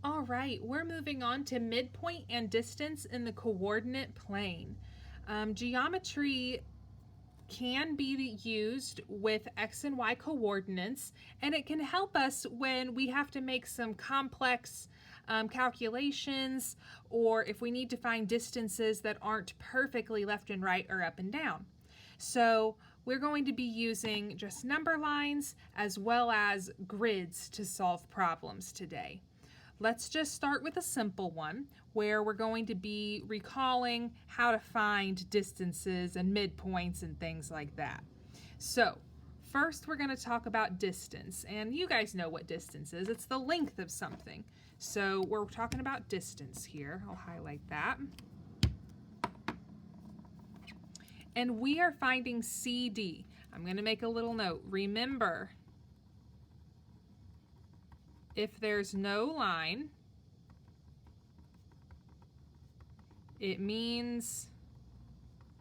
All right, we're moving on to midpoint and distance in the coordinate plane. Geometry can be used with X and Y coordinates, and it can help us when we have to make some complex calculations, or if we need to find distances that aren't perfectly left and right or up and down. So we're going to be using just number lines as well as grids to solve problems today. Let's just start with a simple one where we're going to be recalling how to find distances and midpoints and things like that. So first we're going to talk about distance, and you guys know what distance is. It's the length of something. So we're talking about distance here. I'll highlight that. And we are finding CD. I'm going to make a little note. Remember, if there's no line, it means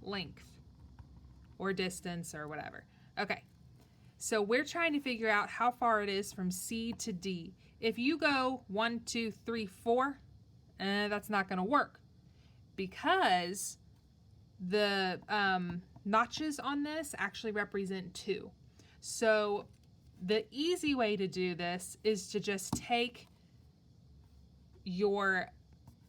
length or distance or whatever. Okay, so we're trying to figure out how far it is from C to D. If you go 1, 2, 3, 4, that's not going to work because the notches on this actually represent 2. So the easy way to do this is to just take your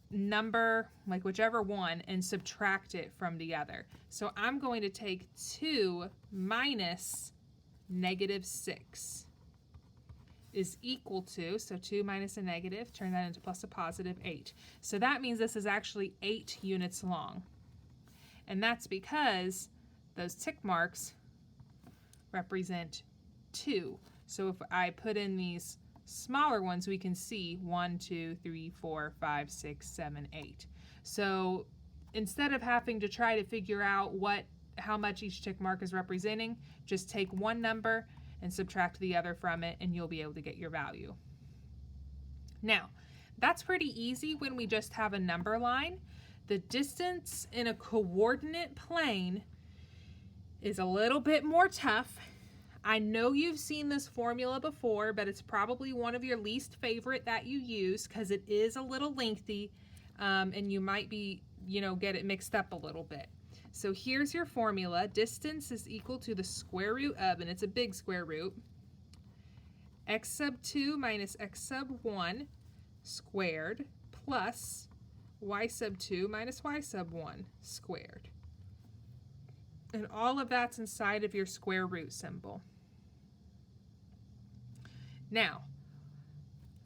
number, like whichever one, and subtract it from the other. So I'm going to take 2 minus -6 is equal to, so 2 minus a negative, turn that into plus a positive 8. So that means this is actually 8 units long. And that's because those tick marks represent 2. So if I put in these smaller ones, we can see 1, 2, 3, 4, 5, 6, 7, 8. So instead of having to try to figure out how much each tick mark is representing, just take one number and subtract the other from it, and you'll be able to get your value. Now, that's pretty easy when we just have a number line. The distance in a coordinate plane is a little bit more tough. I know you've seen this formula before, but it's probably one of your least favorite that you use because it is a little lengthy, and you might be, get it mixed up a little bit. So here's your formula. Distance is equal to the square root of, and it's a big square root, x sub 2 minus x sub 1 squared plus y sub 2 minus y sub 1 squared. And all of that's inside of your square root symbol. Now,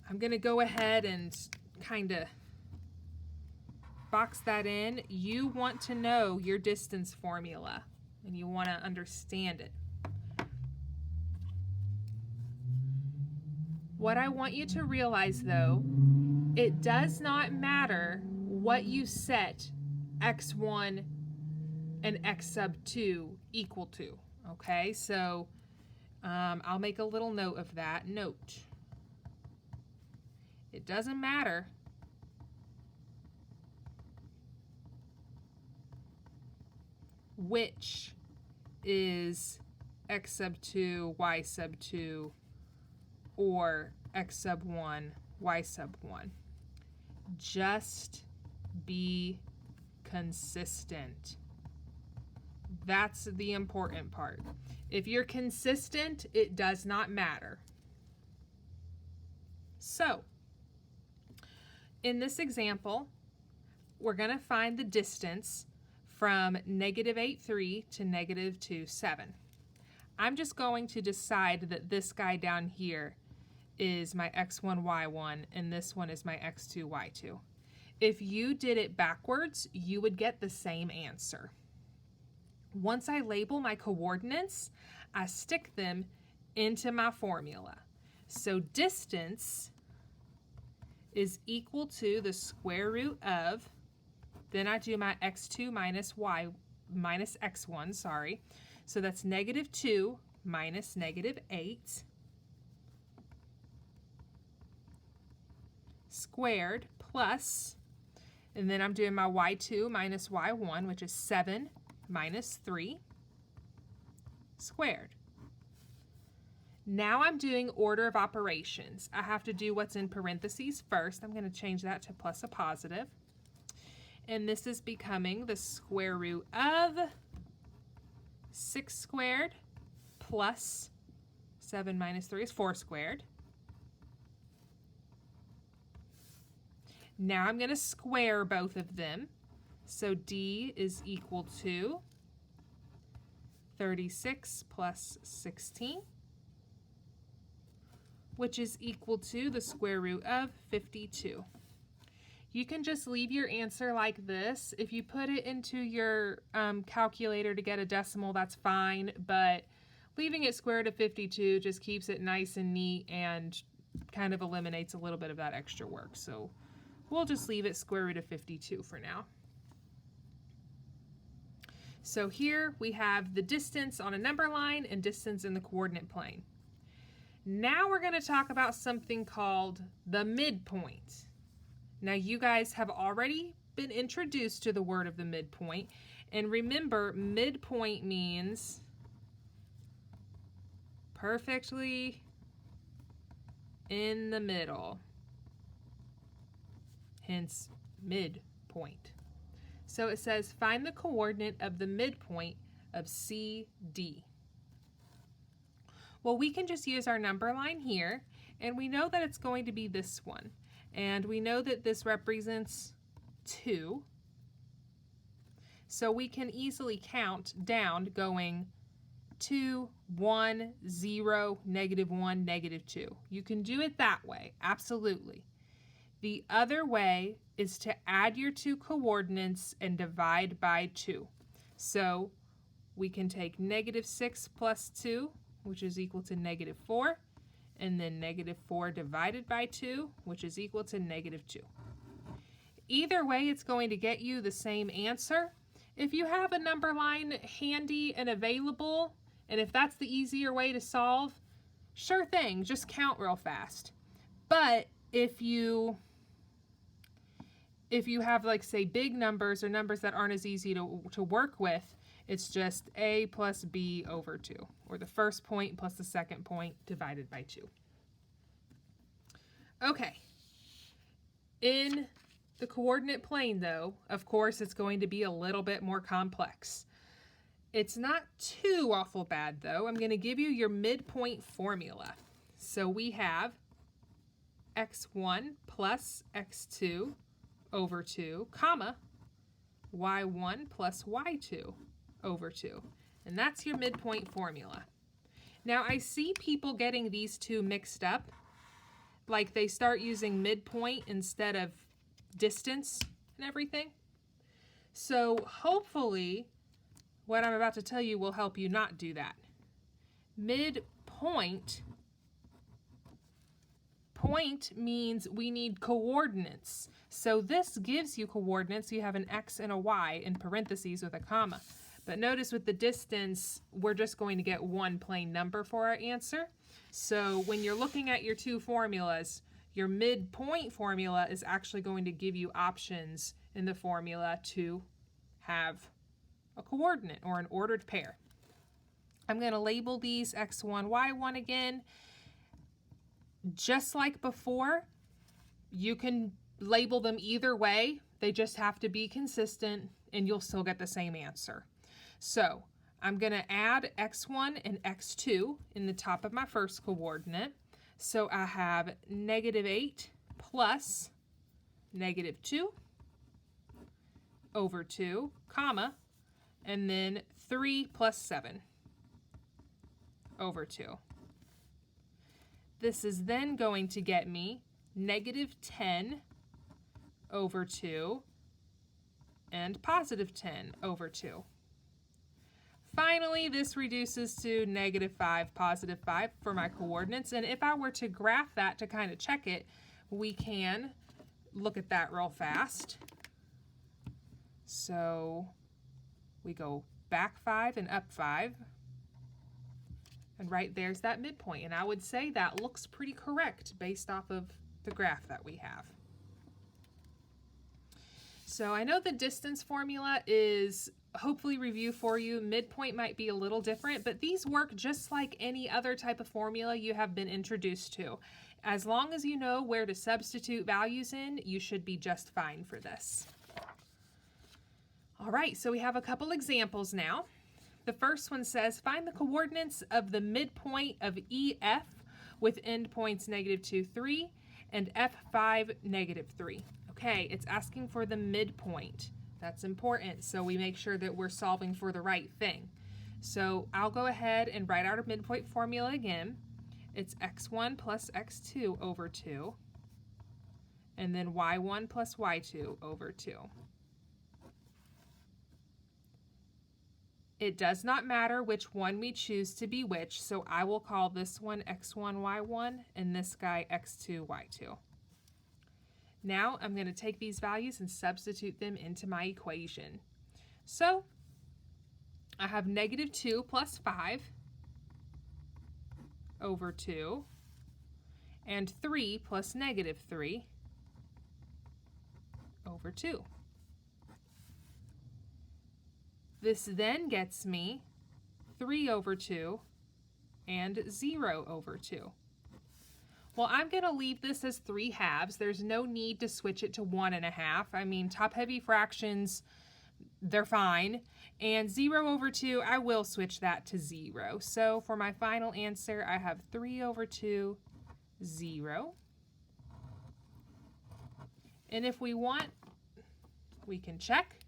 I'm going to go ahead and kind of box that in. You want to know your distance formula, and you want to understand it. What I want you to realize, though, it does not matter what you set x1 and x sub 2 equal to. Okay, so I'll make a little note of that. Note, it doesn't matter which is x sub 2, y sub 2, or x sub 1, y sub 1. Just be consistent. That's the important part. If you're consistent, it does not matter. So, in this example, we're going to find the distance from -8,3 to -2,7. I'm just going to decide that this guy down here is my x1, y1, and this one is my x2, y2. If you did it backwards, you would get the same answer. Once I label my coordinates, I stick them into my formula. So distance is equal to the square root of, then I do my x2 minus y minus x1, sorry. So that's -2 minus -8 squared plus, and then I'm doing my y2 minus y1, which is 7 minus 3 squared. Now I'm doing order of operations. I have to do what's in parentheses first. I'm going to change that to plus a positive. And this is becoming the square root of 6 squared plus 7 minus 3 is 4 squared. Now I'm going to square both of them. So D is equal to 36 plus 16, which is equal to the square root of 52. You can just leave your answer like this. If you put it into your calculator to get a decimal, that's fine, but leaving it square root of 52 just keeps it nice and neat and kind of eliminates a little bit of that extra work. So we'll just leave it square root of 52 for now. So here we have the distance on a number line and distance in the coordinate plane. Now we're going to talk about something called the midpoint. Now you guys have already been introduced to the word of the midpoint, and remember, midpoint means perfectly in the middle, hence midpoint. So it says find the coordinate of the midpoint of CD. Well, we can just use our number line here, and we know that it's going to be this one. And we know that this represents 2. So we can easily count down going 2, 1, 0, -1, -2. You can do it that way, absolutely. The other way is to add your two coordinates and divide by 2. So we can take -6 plus 2, which is equal to -4. And then -4 divided by 2, which is equal to -2. Either way, it's going to get you the same answer. If you have a number line handy and available, and if that's the easier way to solve, sure thing, just count real fast. But if you have, like, say, big numbers or numbers that aren't as easy to work with, it's just a plus b over 2, or the first point plus the second point divided by 2. Okay. In the coordinate plane, though, of course, it's going to be a little bit more complex. It's not too awful bad, though. I'm going to give you your midpoint formula. So we have x1 plus x2 over 2, comma, y1 plus y2 over 2. And that's your midpoint formula. Now, I see people getting these two mixed up. Like they start using midpoint instead of distance and everything. So hopefully what I'm about to tell you will help you not do that. Midpoint means we need coordinates. So this gives you coordinates. You have an x and a y in parentheses with a comma. But notice with the distance, we're just going to get one plain number for our answer. So when you're looking at your two formulas, your midpoint formula is actually going to give you options in the formula to have a coordinate or an ordered pair. I'm going to label these x1, y1 again. Just like before, you can label them either way. They just have to be consistent and you'll still get the same answer. So I'm going to add x1 and x2 in the top of my first coordinate. So I have -8 plus -2 over 2, comma, and then 3 plus 7 over 2. This is then going to get me -10 over 2 and +10 over 2. Finally, this reduces to -5, +5 for my coordinates. And if I were to graph that to kind of check it, we can look at that real fast. So we go back 5 and up 5. And right there's that midpoint. And I would say that looks pretty correct based off of the graph that we have. So I know the distance formula is hopefully review for you. Midpoint might be a little different, but these work just like any other type of formula you have been introduced to. As long as you know where to substitute values in, you should be just fine for this. All right, so we have a couple examples now. The first one says, find the coordinates of the midpoint of EF with endpoints -2, 3 and F5, -3. Okay, it's asking for the midpoint. That's important, so we make sure that we're solving for the right thing. So I'll go ahead and write out our midpoint formula again. It's x1 plus x2 over 2, and then y1 plus y2 over 2. It does not matter which one we choose to be which, so I will call this one x1, y1, and this guy x2, y2. Now I'm going to take these values and substitute them into my equation. So I have -2 plus 5 over 2, and 3 plus -3 over 2. This then gets me 3 over 2 and 0 over 2. Well, I'm going to leave this as 3/2. There's no need to switch it to 1.5. I mean, top-heavy fractions, they're fine. And 0 over 2, I will switch that to 0. So for my final answer, I have 3 over 2, 0. And if we want, we can check.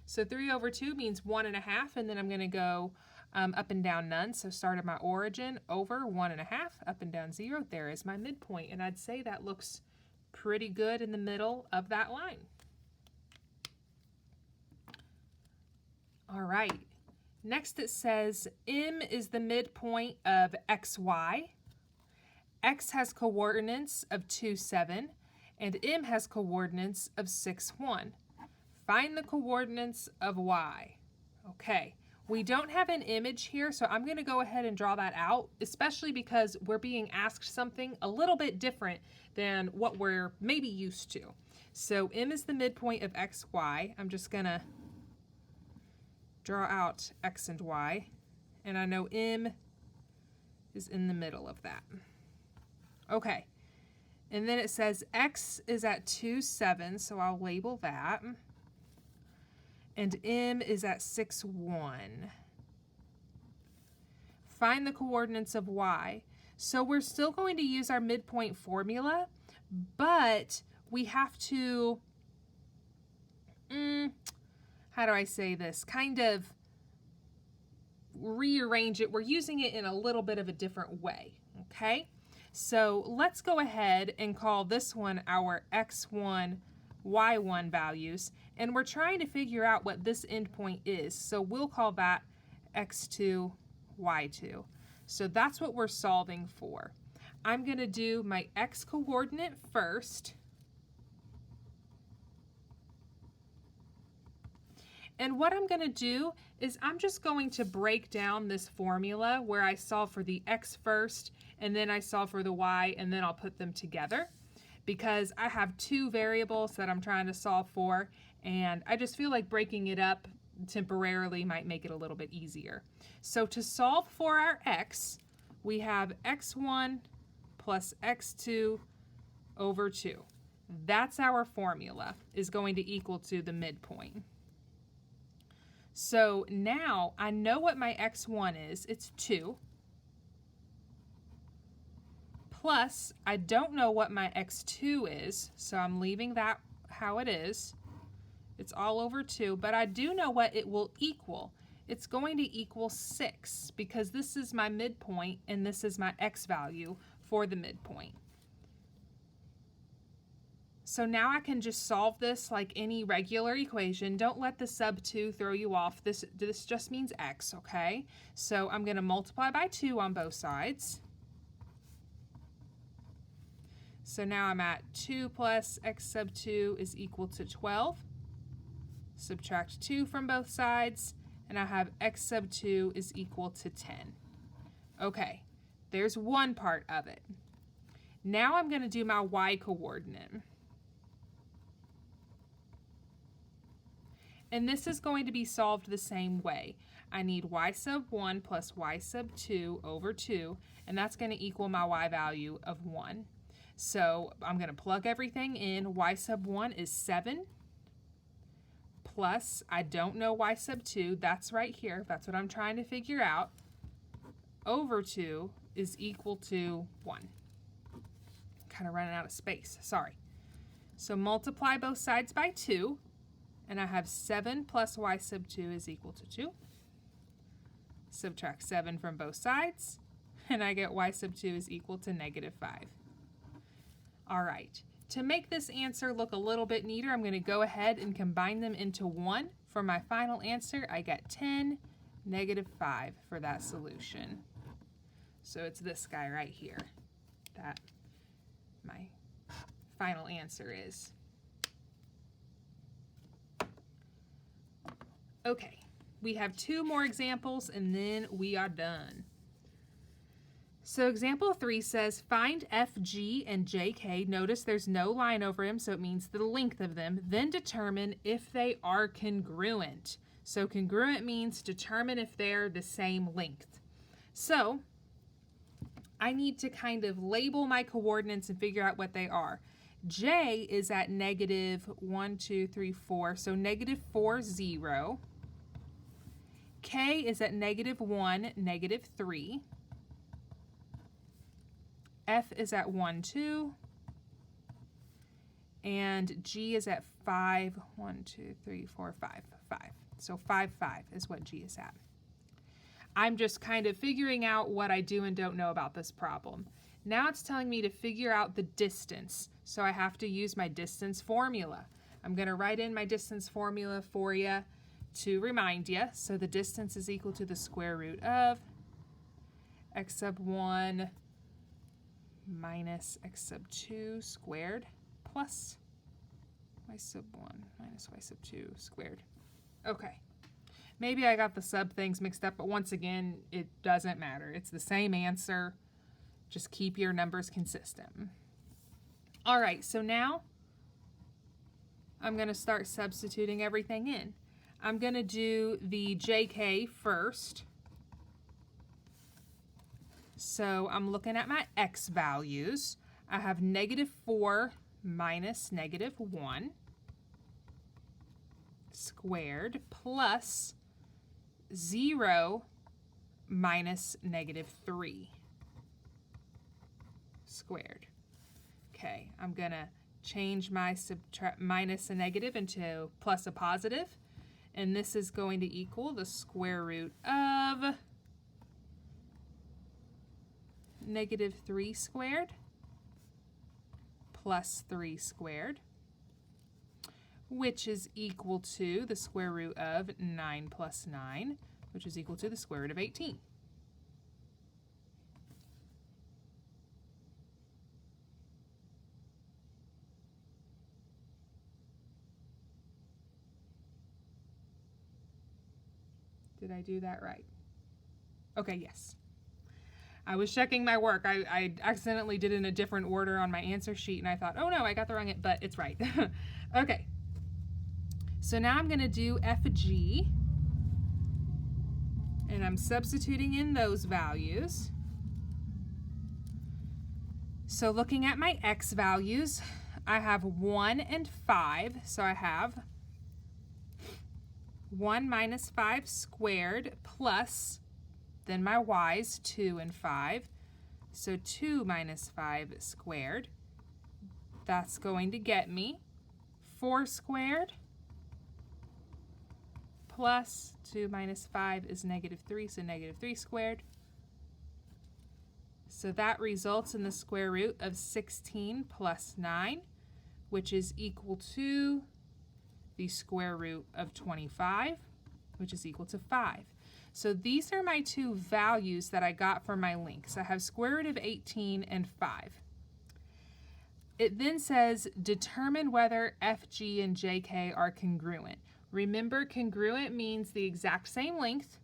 So 3 over 2 means 1.5, and then I'm going to go up and down none. So start at my origin, over 1.5, up and down 0. There is my midpoint, and I'd say that looks pretty good in the middle of that line. All right, next it says M is the midpoint of xy. X has coordinates of 2, 7, and M has coordinates of 6, 1. Find the coordinates of y. Okay, we don't have an image here, so I'm going to go ahead and draw that out, especially because we're being asked something a little bit different than what we're maybe used to. So M is the midpoint of xy. I'm just going to draw out x and y, and I know M is in the middle of that. Okay, and then it says x is at 2, 7, so I'll label that. And M is at 6, 1. Find the coordinates of y. So we're still going to use our midpoint formula, but we have to, how do I say this? Kind of rearrange it. We're using it in a little bit of a different way, okay? So let's go ahead and call this one our x1, y1 values, and we're trying to figure out what this endpoint is. So we'll call that x2, y2. So that's what we're solving for. I'm going to do my x coordinate first. And what I'm going to do is I'm just going to break down this formula where I solve for the x first, and then I solve for the y, and then I'll put them together, because I have two variables that I'm trying to solve for, and I just feel like breaking it up temporarily might make it a little bit easier. So to solve for our x, we have x1 plus x2 over 2. That's our formula, is going to equal to the midpoint. So now I know what my x1 is. It's 2. Plus, I don't know what my x2 is, so I'm leaving that how it is. It's all over 2, but I do know what it will equal. It's going to equal 6, because this is my midpoint and this is my x value for the midpoint. So now I can just solve this like any regular equation. Don't let the sub 2 throw you off. This just means x, okay? So I'm going to multiply by 2 on both sides. So now I'm at 2 plus x sub 2 is equal to 12. Subtract 2 from both sides, and I have x sub 2 is equal to 10. Okay, there's one part of it. Now I'm going to do my y coordinate. And this is going to be solved the same way. I need y sub 1 plus y sub 2 over 2, and that's going to equal my y value of 1. So I'm going to plug everything in. Y sub 1 is 7, plus, I don't know y sub 2, that's right here, that's what I'm trying to figure out, over 2 is equal to 1. Kind of running out of space, sorry. So multiply both sides by 2, and I have 7 plus y sub 2 is equal to 2. Subtract 7 from both sides, and I get y sub 2 is equal to negative 5. All right, to make this answer look a little bit neater, I'm going to go ahead and combine them into 1. For my final answer, I get 10, negative 5 for that solution. So it's this guy right here that my final answer is. Okay, we have 2 more examples and then we are done. So example 3 says find FG and JK. Notice there's no line over him, so it means the length of them. Then determine if they are congruent. So congruent means determine if they're the same length. So I need to kind of label my coordinates and figure out what they are. J is at negative 1, 2, 3, 4, so negative 4, 0. K is at negative 1, negative 3. F is at 1, 2. And G is at 5, 1, 2, 3, 4, 5, 5. So 5, 5 is what G is at. I'm just kind of figuring out what I do and don't know about this problem. Now it's telling me to figure out the distance, so I have to use my distance formula. I'm going to write in my distance formula for you to remind you. So the distance is equal to the square root of x sub 1 minus x sub 2 squared plus y sub 1 minus y sub 2 squared. Okay. Maybe I got the sub things mixed up, but once again, it doesn't matter. It's the same answer. Just keep your numbers consistent. All right, so now I'm going to start substituting everything in. I'm going to do the JK first. So I'm looking at my x values. I have negative 4 minus negative 1 squared plus 0 minus negative 3 squared. Okay, I'm going to change my minus a negative into plus a positive, and this is going to equal the square root of negative 3 squared plus 3 squared, which is equal to the square root of 9 plus 9, which is equal to the square root of 18. Did I do that right? Okay, yes. I was checking my work. I accidentally did it in a different order on my answer sheet, and I thought, oh no, I got the wrong, but it's right. Okay. So now I'm going to do FG, and I'm substituting in those values. So looking at my x values, I have 1 and 5, so I have 1 minus 5 squared plus, then my y's 2 and 5, so 2 minus 5 squared. That's going to get me 4 squared plus 2 minus 5 is negative 3, so negative 3 squared. So that results in the square root of 16 plus 9, which is equal to the square root of 25, which is equal to 5. So these are my 2 values that I got for my lengths. I have square root of 18 and 5. It then says determine whether FG and JK are congruent. Remember, congruent means the exact same length.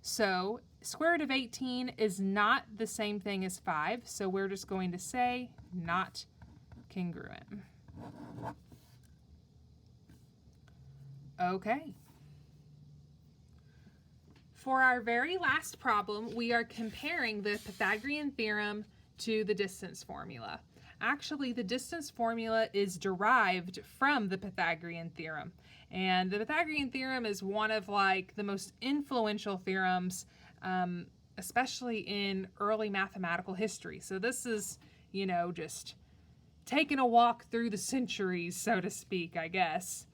So square root of 18 is not the same thing as 5, so we're just going to say not congruent. Okay, For our very last problem, we are comparing the Pythagorean theorem to the distance formula. Actually, the distance formula is derived from the Pythagorean theorem. And the Pythagorean theorem is one of like the most influential theorems, especially in early mathematical history. So this is, you know, just taking a walk through the centuries, so to speak, I guess.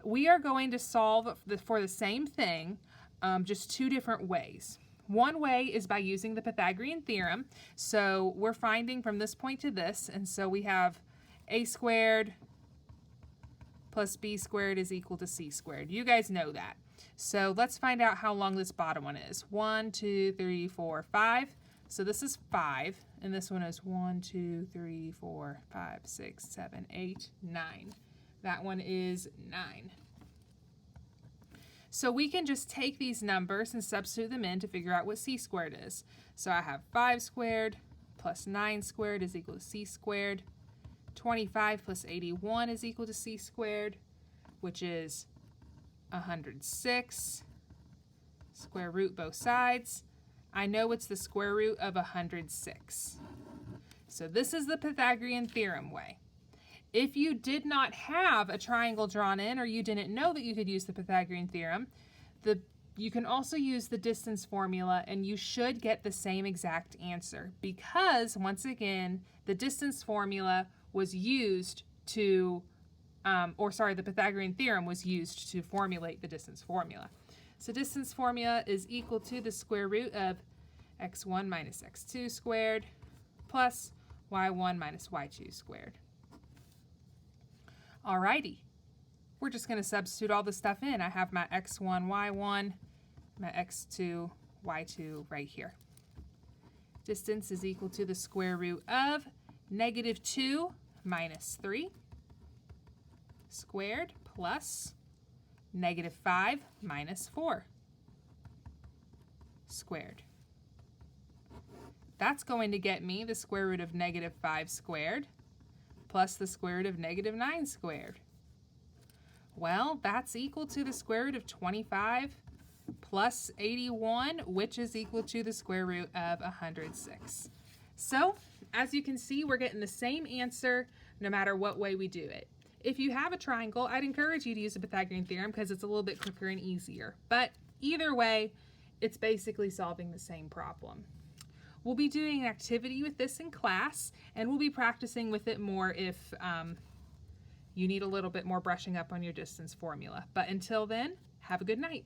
We are going to solve for the same thing, just two different ways. One way is by using the Pythagorean theorem. So we're finding from this point to this, and so we have a squared plus b squared is equal to c squared. You guys know that. So let's find out how long this bottom one is. 1, 2, 3, 4, 5. So this is 5, and this one is 1, 2, 3, 4, 5, 6, 7, 8, 9. That one is 9. So we can just take these numbers and substitute them in to figure out what c squared is. So I have 5 squared plus 9 squared is equal to c squared. 25 plus 81 is equal to c squared, which is 106. Square root both sides. I know it's the square root of 106. So this is the Pythagorean theorem way. If you did not have a triangle drawn in, or you didn't know that you could use the Pythagorean theorem, you can also use the distance formula, and you should get the same exact answer because, once again, the distance formula was used to, the Pythagorean theorem was used to formulate the distance formula. So distance formula is equal to the square root of x1 minus x2 squared plus y1 minus y2 squared. Alrighty, we're just going to substitute all this stuff in. I have my x1, y1, my x2, y2 right here. Distance is equal to the square root of -2 minus 3 squared plus -5 minus 4 squared. That's going to get me the square root of -5 squared plus the square root of -9 squared. Well, that's equal to the square root of 25 plus 81, which is equal to the square root of 106. So, as you can see, we're getting the same answer no matter what way we do it. If you have a triangle, I'd encourage you to use the Pythagorean theorem because it's a little bit quicker and easier. But either way, it's basically solving the same problem. We'll be doing an activity with this in class, and we'll be practicing with it more if you need a little bit more brushing up on your distance formula. But until then, have a good night.